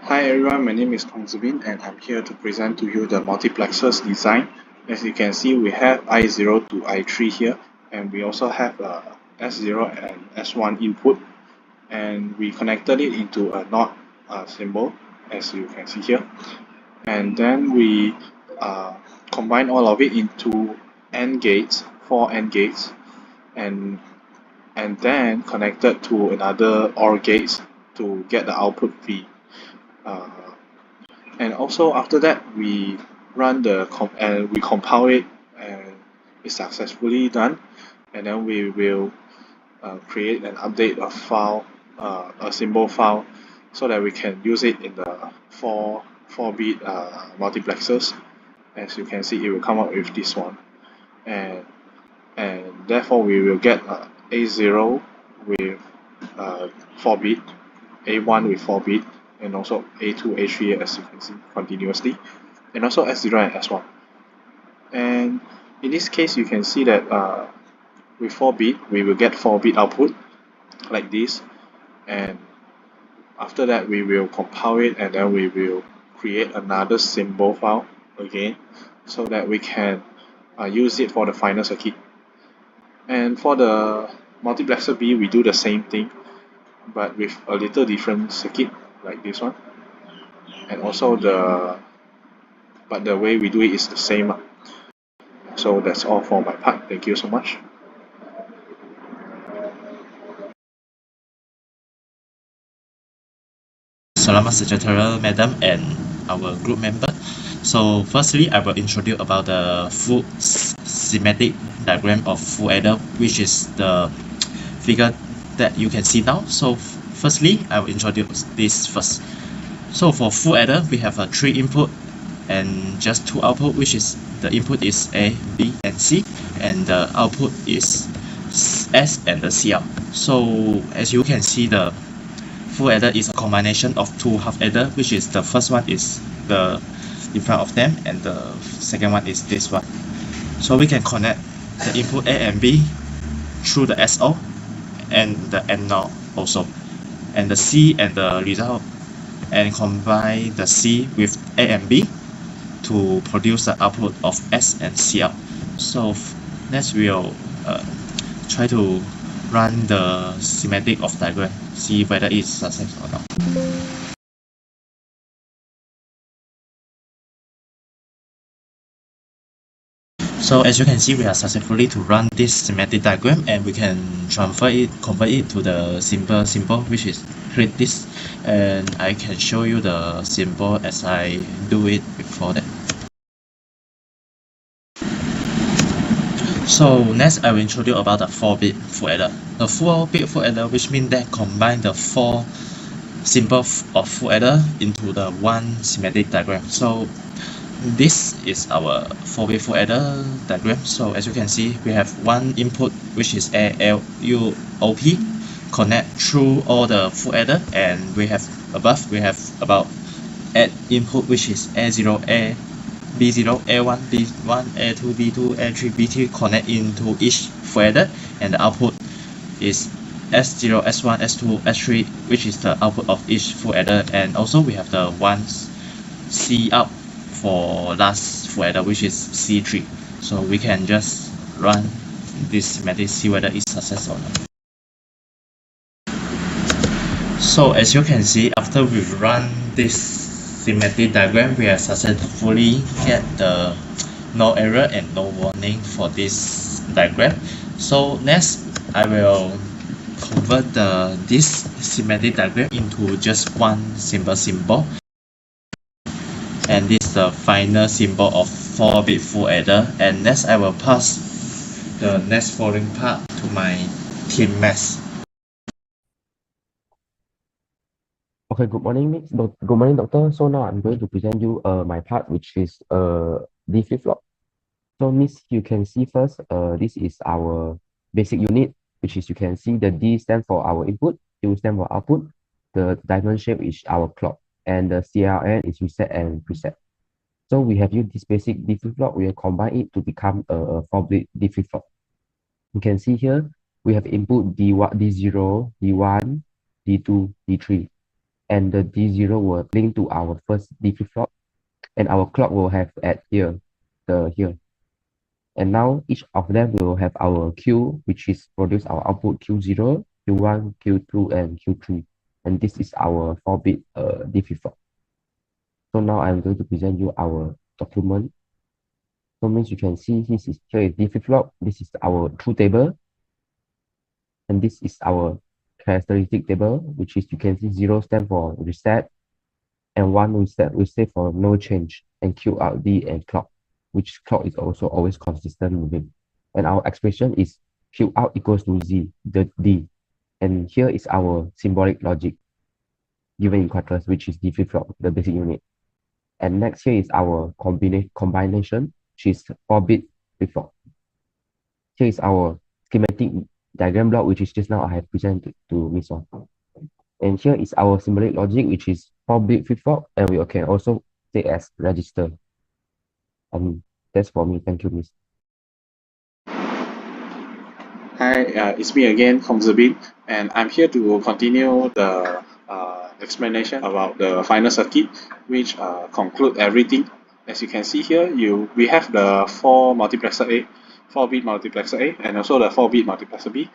Hi everyone, my name is Kong Zubin and I'm here to present to you the multiplexer's design. As you can see, we have I0 to I3 here, and we also have S0 and S1 input, and we connected it into a NOT symbol, as you can see here. And then we combine all of it into AND gates, 4 AND gates, and then connected to another OR gates to get the output V. Uh, and also after that we run and we compile it, and it's successfully done, and then we will create and update a file, a symbol file, so that we can use it in the 4-bit multiplexers. As you can see, it will come up with this one, and therefore we will get A0 with 4-bit, A1 with 4-bit, and also A2, A3, as you can see, continuously, and also S0 and S1. And in this case, you can see that with 4-bit, we will get 4-bit output like this, and after that we will compile it, and then we will create another symbol file again, so that we can use it for the final circuit. And for the multiplexer B, we do the same thing, but with a little different circuit like this one, and also the way we do it is the same. So that's all for my part. Thank you so much. Selamat sejahtera, Madam and our group member. So firstly, I will introduce about the full schematic diagram of full adder, which is the figure that you can see now. So firstly, I will introduce this first. So for full adder, we have a 3 input and just 2 output, which is the input is A, B, and C, and the output is S and the CL. So as you can see, the full adder is a combination of 2 half adder, which is the first one is the in front of them, and the second one is this one. So we can connect the input A and B through the SO and the AND NOR also, and the C and the result, and combine the C with A and B to produce the output of S and CL. So next we'll try to run the schematic of diagram, see whether it's successful or not. So as you can see, we are successfully to run this schematic diagram, and we can convert it to the symbol, which is create this, and I can show you the symbol as I do it before that. So next I will introduce about the 4-bit full adder. The 4-bit full adder, which means that combine the 4 symbols of full adder into the one schematic diagram. So this is our 4-bit full adder diagram. So as you can see, we have one input, which is ALU OP, connect through all the full adder, and we have above we have about 8 input, which is A0, B0, A1, B1, A2, B2, A3, B3, connect into each full adder, and the output is S0, S1, S2, S3, which is the output of each full adder. And also we have the one C out for last full adder, which is C3. So we can just run this schematic, see whether it's successful or not. So as you can see, after we run this schematic diagram, we have successfully get the no error and no warning for this diagram. So next I will convert this schematic diagram into just one symbol, and this is the final symbol of 4-bit full adder. And next I will pass the next following part to my teammates. Okay, good morning, Miss. Good morning, Doctor. So now I'm going to present you my part, which is D flip-flop. So Miss, you can see first, this is our basic unit, which is you can see the D stand for our input, U stand for output, the diamond shape is our clock, and the CLN is reset and preset. So we have used this basic D flip-flop, we will combine it to become a 4-bit D flip-flop. You can see here, we have input D0, D1, D2, D3. and the D0 will link to our first D flip-flop, and our clock will have at here. And now each of them will have our Q, which is produce our output Q0, Q1, Q2, and Q3. And this is our 4-bit D flip-flop. So now I'm going to present you our document. So means you can see here is D flip-flop. This is our truth table. And this is our characteristic table, which is you can see 0 stand for reset, and 1 we say for no change, and Q out D and clock, which clock is also always consistent moving. And our expression is Q out equals to Z, the D. And here is our symbolic logic given in Quartus, which is D flip-flop, the basic unit. And next here is our combination, which is 4-bit flip-flop. Here is our schematic diagram block, which is just now I have presented to Miss Wong. And here is our symbolic logic, which is 4-bit flip-flop, and we can also say as register. That's for me. Thank you, Miss. Hi, it's me again, Hong Zebin, and I'm here to continue the explanation about the final circuit, which conclude everything. As you can see here, we have the 4-bit multiplexer A, and also the 4-bit multiplexer B,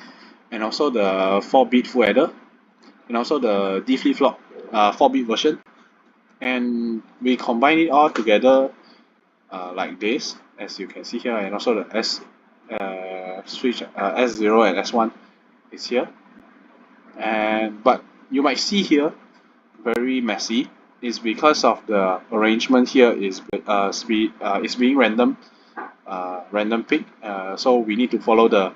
and also the 4-bit full adder, and also the D flip-flop 4-bit version, and we combine it all together like this, as you can see here, and also the switch S0 and S1 is here. But you might see here very messy. It's because of the arrangement here is being random pick. So we need to follow the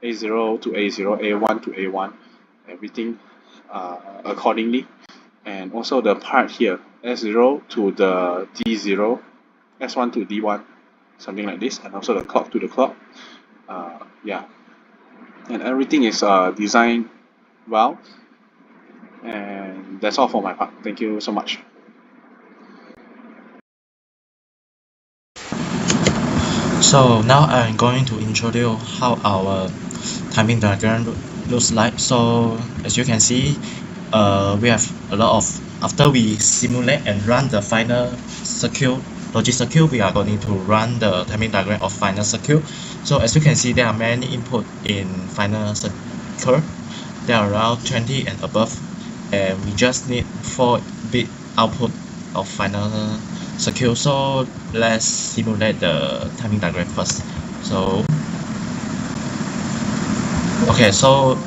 A0 to A0, A1 to A1, everything accordingly. And also the part here, S0 to the D0, S1 to D1, something like this, and also the clock to the clock. Yeah, and everything is designed well, and that's all for my part. Thank you so much. So now I'm going to introduce how our timing diagram looks like. So as you can see, we have a lot of, after we simulate and run the final logic circuit, we are going to run the timing diagram of final circuit. So as you can see, there are many input in final circuit. There are around 20 and above, and we just need 4-bit output of final circuit. So let's simulate the timing diagram first. So okay, so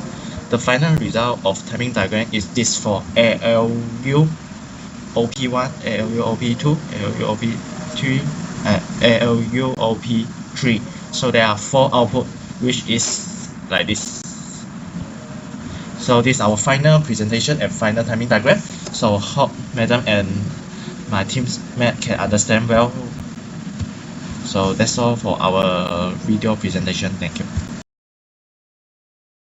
the final result of timing diagram is this for ALU OP1, ALU OP2, ALU OP3, and ALU OP3. So there are 4 output, which is like this. So this is our final presentation and final timing diagram. So hope madam and my team's mate can understand well. So that's all for our video presentation. Thank you.